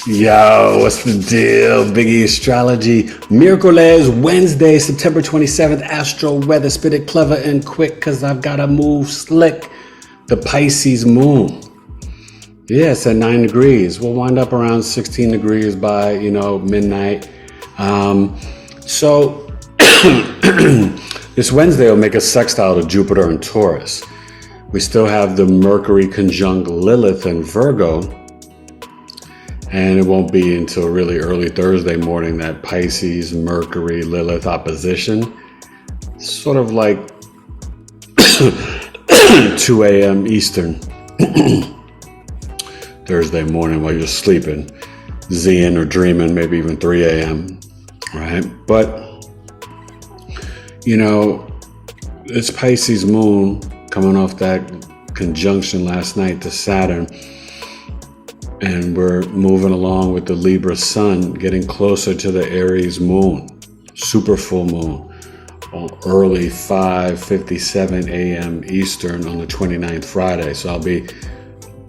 Yo, what's the deal? Biggie Astrology. Miraculous Wednesday, September 27th. Astro-Weather. Spit it clever and quick because I've got to move slick. The Pisces moon. Yeah, it's at 9 degrees. We'll wind up around 16 degrees by, midnight. So this Wednesday will make a sextile to Jupiter and Taurus. We still have the Mercury conjunct Lilith and Virgo. And it won't be until really early Thursday morning that Pisces, Mercury, Lilith opposition. Sort of like 2 a.m. Eastern. Thursday morning while you're sleeping, Zen or dreaming, maybe even 3 a.m. Right? But, it's Pisces moon coming off that conjunction last night to Saturn. And we're moving along with the Libra sun, getting closer to the Aries moon, super full moon, early 5:57 a.m. Eastern on the 29th Friday. So I'll be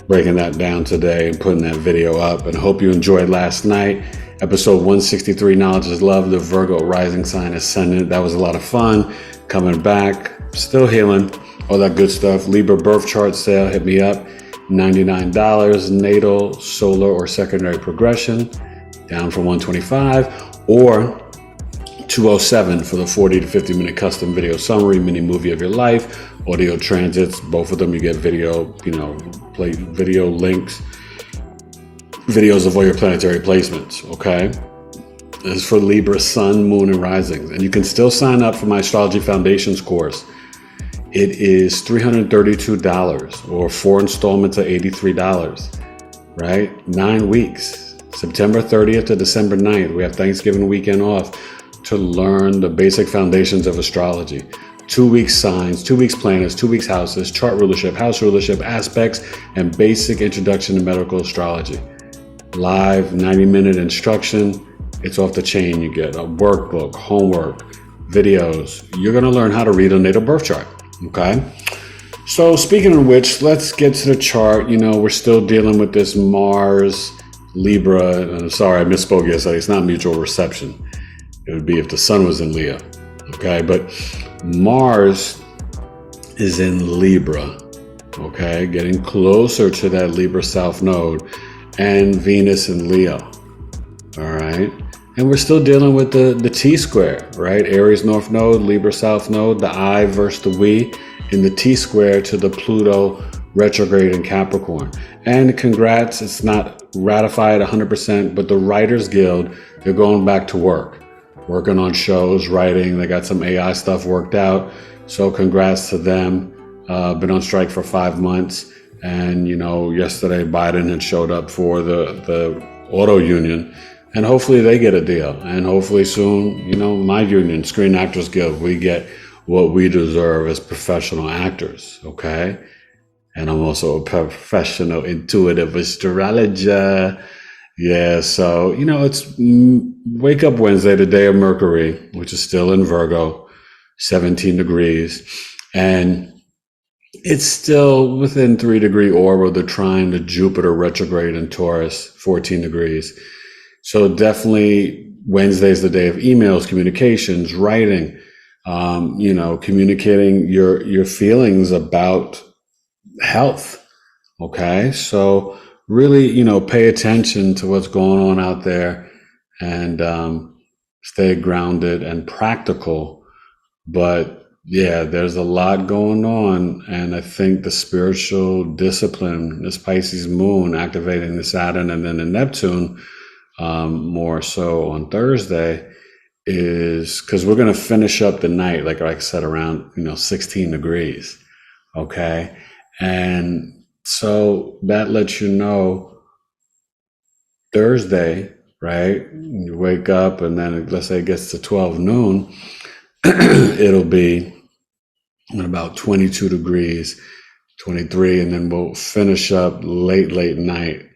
breaking that down today and putting that video up. And hope you enjoyed last night. Episode 163, Knowledge is Love, the Virgo rising sign ascendant. That was a lot of fun. Coming back, still healing, all that good stuff. Libra birth chart sale, hit me up. $99, natal, solar, or secondary progression, down from $125, or $207 for the 40 to 50 minute custom video summary, mini movie of your life, audio transits, both of them you get video, play video links, videos of all your planetary placements, okay? This is for Libra, Sun, Moon, and Risings. And you can still sign up for my Astrology Foundations course. It is $332 or 4 installments of $83, right? 9 weeks, September 30th to December 9th. We have Thanksgiving weekend off to learn the basic foundations of astrology. 2 weeks signs, 2 weeks planets, 2 weeks houses, chart rulership, house rulership, aspects, and basic introduction to medical astrology. Live 90-minute instruction. It's off the chain. You get a workbook, homework, videos. You're going to learn how to read a natal birth chart. Okay, so speaking of which, let's get to the chart. We're still dealing with this Mars, Libra. Sorry, I misspoke yesterday. It's not mutual reception. It would be if the sun was in Leo. Okay, but Mars is in Libra. Okay, getting closer to that Libra South node, and Venus in Leo. All right. And we're still dealing with the T-square, right? Aries North Node, Libra South Node, the I versus the we, in the T-square to the Pluto retrograde in Capricorn. And congrats, it's not ratified 100%, but the Writers Guild, they're going back to work, working on shows, writing. They got some AI stuff worked out. So congrats to them. Been on strike for 5 months. And, yesterday Biden had showed up for the auto union. And hopefully they get a deal. And hopefully soon, my union, Screen Actors Guild, we get what we deserve as professional actors, okay? And I'm also a professional intuitive astrologer. Yeah, so, it's Wake Up Wednesday, the day of Mercury, which is still in Virgo, 17 degrees. And it's still within 3-degree orb of the trine to Jupiter retrograde in Taurus, 14 degrees. So definitely Wednesday's the day of emails, communications, writing, communicating your feelings about health. Okay. So really, pay attention to what's going on out there and stay grounded and practical. But yeah, there's a lot going on. And I think the spiritual discipline, this Pisces moon activating the Saturn and then the Neptune, more so on Thursday, is because we're going to finish up the night, like I said, around 16 degrees. Okay. And so that lets you know Thursday, right? You wake up and then let's say it gets to 12 noon, it'll be at about 22 degrees, 23, and then we'll finish up late night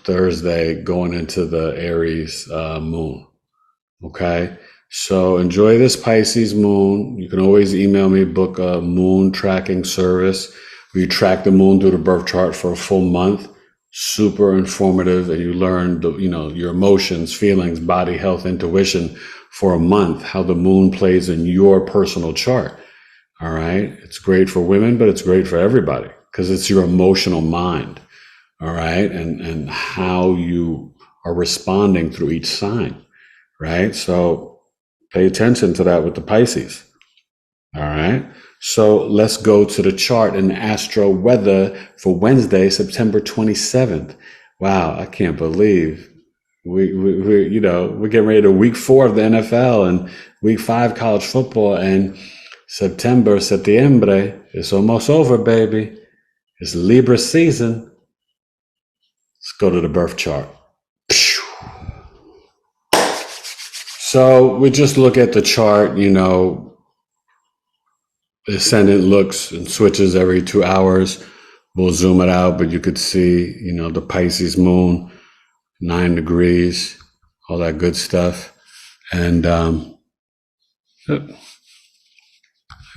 Thursday going into the Aries moon. Okay, so enjoy this Pisces moon. You can always email me, book a moon tracking service where you track the moon through the birth chart for a full month. super informative, and you learn your emotions, feelings, body, health, intuition for a month, how the moon plays in your personal chart. All right. It's great for women, but it's great for everybody because it's your emotional mind. All right. And how you are responding through each sign. Right. So pay attention to that with the Pisces. All right. So let's go to the chart in Astro-Weather for Wednesday, September 27th. Wow. I can't believe we're getting ready to week 4 of the NFL and week 5 college football, and Septiembre, it's almost over, baby. It's Libra season. Let's go to the birth chart. So we just look at the chart, the ascendant looks and switches every 2 hours. We'll zoom it out, but you could see, the Pisces moon, 9 degrees, all that good stuff. And there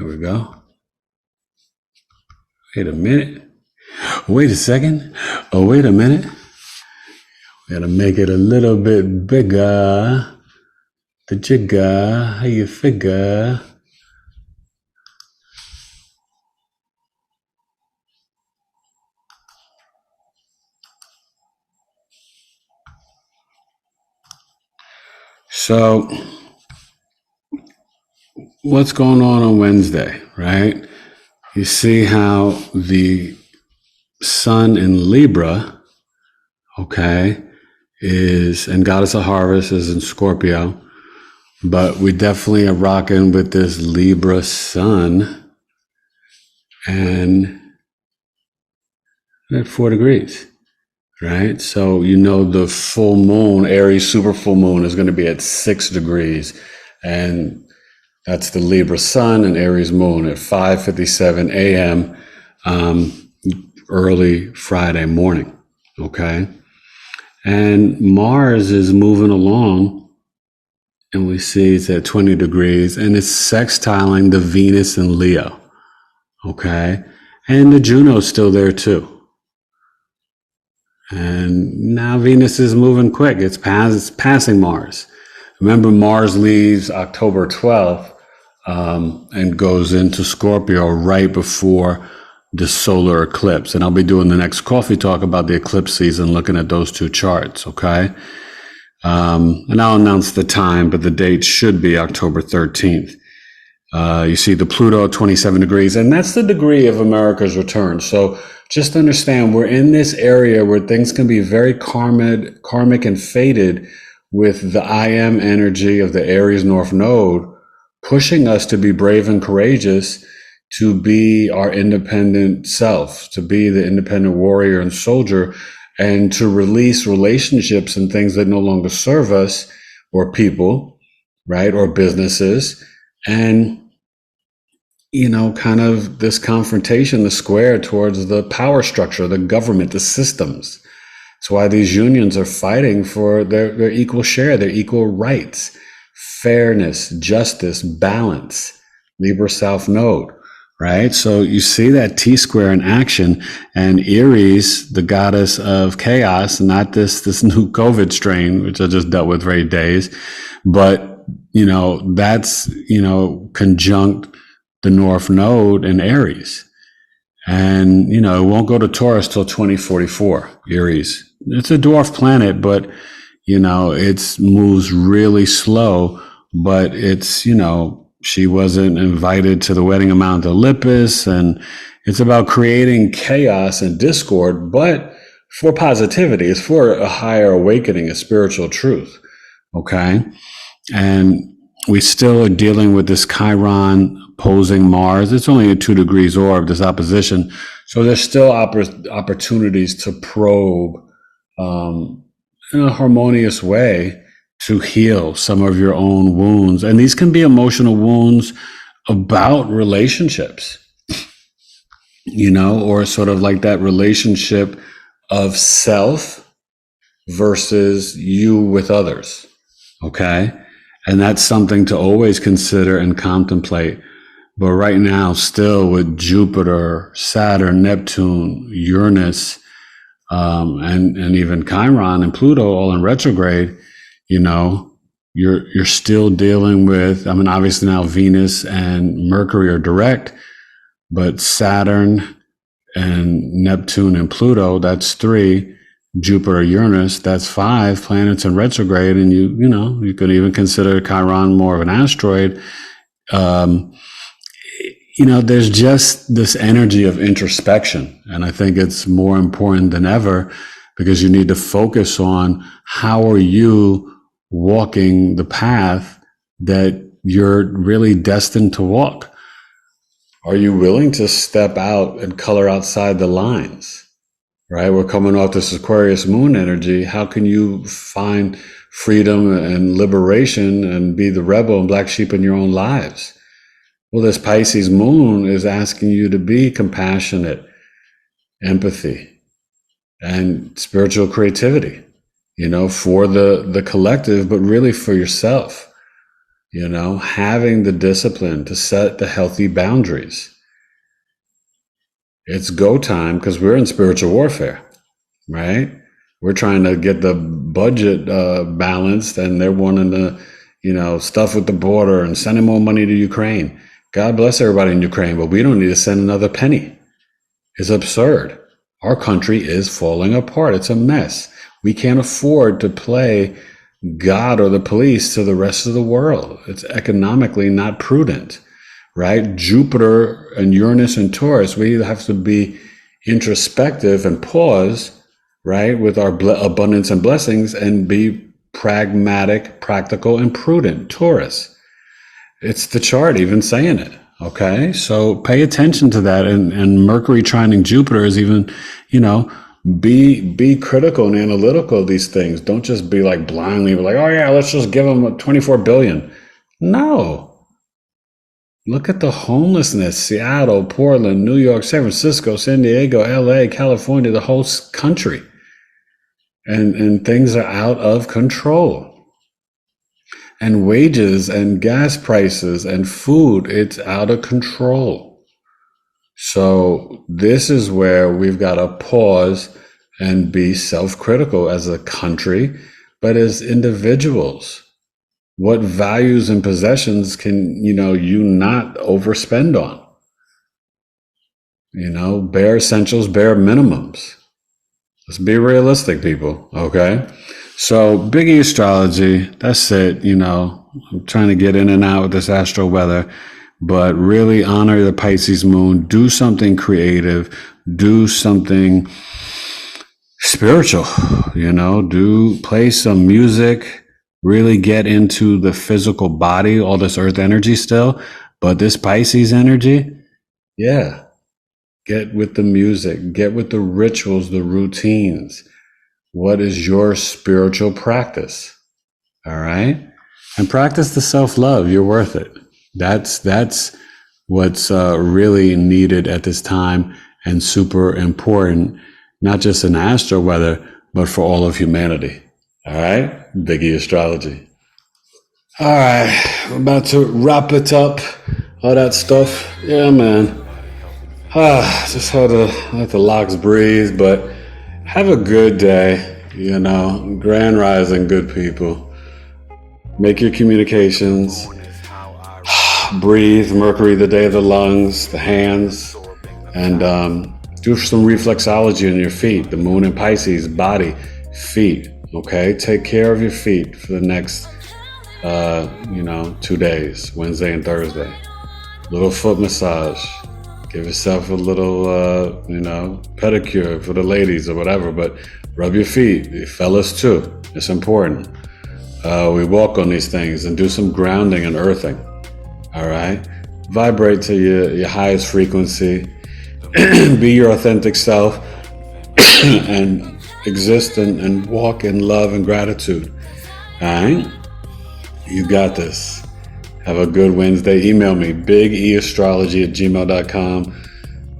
we go. Wait a minute. Wait a second. Oh, wait a minute. We gotta make it a little bit bigger. The jigger, how you figure? So, what's going on Wednesday, right? You see how the sun in Libra, okay, and goddess of harvest is in Scorpio, but we definitely are rocking with this Libra sun and at 4 degrees, right? So, the full moon, Aries super full moon, is going to be at 6 degrees. And that's the Libra sun and Aries moon at 5:57 a.m. Early Friday morning, okay? And Mars is moving along, and we see it's at 20 degrees, and it's sextiling the Venus in Leo, okay? And the Juno's still there too. And now Venus is moving quick. It's passing Mars. Remember, Mars leaves October 12th and goes into Scorpio right before the solar eclipse. And I'll be doing the next coffee talk about the eclipse season, looking at those 2 charts, okay? And I'll announce the time, but the date should be October 13th. You see the Pluto at 27 degrees, and that's the degree of America's return. So just understand, we're in this area where things can be very karmic and fated, with the I am energy of the Aries North Node pushing us to be brave and courageous, to be our independent self, to be the independent warrior and soldier, and to release relationships and things that no longer serve us, or people, right, or businesses. And kind of this confrontation, the square towards the power structure, the government, the systems. That's why these unions are fighting for their equal share, their equal rights, fairness, justice, balance. Libra South Node, right? So you see that T-square in action, and Aries, the goddess of chaos, not this new COVID strain, which I just dealt with for 8 days, but, that's, conjunct the North Node in Aries. And, it won't go to Taurus till 2044, Aries. It's a dwarf planet, but, it moves really slow, but it's, she wasn't invited to the wedding of Mount Olympus, and it's about creating chaos and discord, but for positivity. It's for a higher awakening, a spiritual truth, okay? And we still are dealing with this Chiron opposing Mars. It's only a 2 degrees orb, this opposition. So there's still opportunities to probe in a harmonious way to heal some of your own wounds. And these can be emotional wounds about relationships, or sort of like that relationship of self versus you with others, okay? And that's something to always consider and contemplate. But right now, still with Jupiter, Saturn, Neptune, Uranus, and even Chiron and Pluto all in retrograde, you're still dealing with, I mean, obviously now Venus and Mercury are direct, but Saturn and Neptune and Pluto, that's 3. Jupiter, Uranus, that's 5 planets in retrograde. And you could even consider Chiron more of an asteroid. There's just this energy of introspection. And I think it's more important than ever because you need to focus on how are you walking the path that you're really destined to walk. Are you willing to step out and color outside the lines? Right? We're coming off this Aquarius moon energy. How can you find freedom and liberation and be the rebel and black sheep in your own lives? Well, this Pisces moon is asking you to be compassionate, empathy, and spiritual creativity, for the collective, but really for yourself, having the discipline to set the healthy boundaries. It's go time because we're in spiritual warfare, right? We're trying to get the budget balanced, and they're wanting to, stuff with the border and sending more money to Ukraine. God bless everybody in Ukraine, but we don't need to send another penny. It's absurd. Our country is falling apart. It's a mess. We can't afford to play God or the police to the rest of the world. It's economically not prudent. Right? Jupiter and Uranus and Taurus, we have to be introspective and pause, right, with our abundance and blessings and be pragmatic, practical, and prudent. Taurus. It's the chart even saying it. Okay? So pay attention to that. And Mercury trining Jupiter is even, be critical and analytical of these things. Don't just be like blindly like, oh yeah, let's just give them 24 billion. No. Look at the homelessness, Seattle, Portland, New York, San Francisco, San Diego, LA, California, the whole country. And things are out of control. And wages and gas prices and food, it's out of control. So this is where we've got to pause and be self-critical as a country, but as individuals. What values and possessions can, you not overspend on? Bare essentials, bare minimums. Let's be realistic, people, okay? So, Big E Astrology, that's it, I'm trying to get in and out with this Astro-Weather, but really honor the Pisces moon, do something creative, do something spiritual, play some music, really get into the physical body, all this earth energy still, but this Pisces energy, yeah, get with the music, get with the rituals, the routines. What is your spiritual practice? All right? And practice the self-love. You're worth it. That's what's really needed at this time and super important, not just in Astro-Weather, but for all of humanity. All right? Big E Astrology. All right. We're about to wrap it up. All that stuff. Yeah, man. Just had to let the locks breathe, but have a good day. Grand rising, good people. Make your communications. Breathe. Mercury, the day of the lungs, the hands, and do some reflexology on your feet. The moon in Pisces, body, feet. Okay, take care of your feet for the next, 2 days, Wednesday and Thursday. Little foot massage. Give yourself a little, pedicure for the ladies or whatever, but rub your feet, you fellas too. It's important. We walk on these things and do some grounding and earthing. All right? Vibrate to your highest frequency. Be your authentic self and exist and walk in love and gratitude. All right? You got this. Have a good Wednesday. Email me, bigeastrology@gmail.com.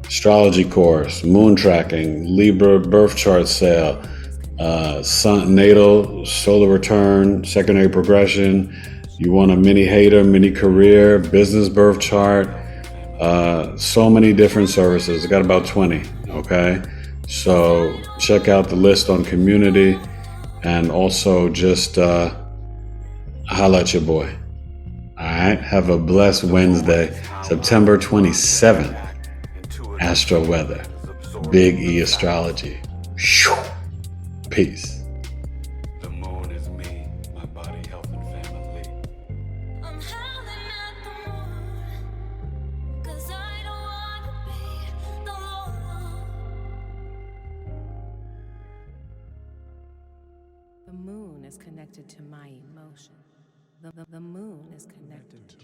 Astrology course, moon tracking, Libra birth chart sale, sun natal, solar return, secondary progression. You want a mini hater, mini career, business birth chart. So many different services. I got about 20. Okay. So check out the list on community, and also just holla at your boy. All right. Have a blessed Wednesday, September 27th. Astro-Weather. Big E Astrology. Peace. The moon is me, my body, health, and family. I'm howling at the moon, 'cause I don't wanna be alone. The moon is connected to my emotion. The moon is connected to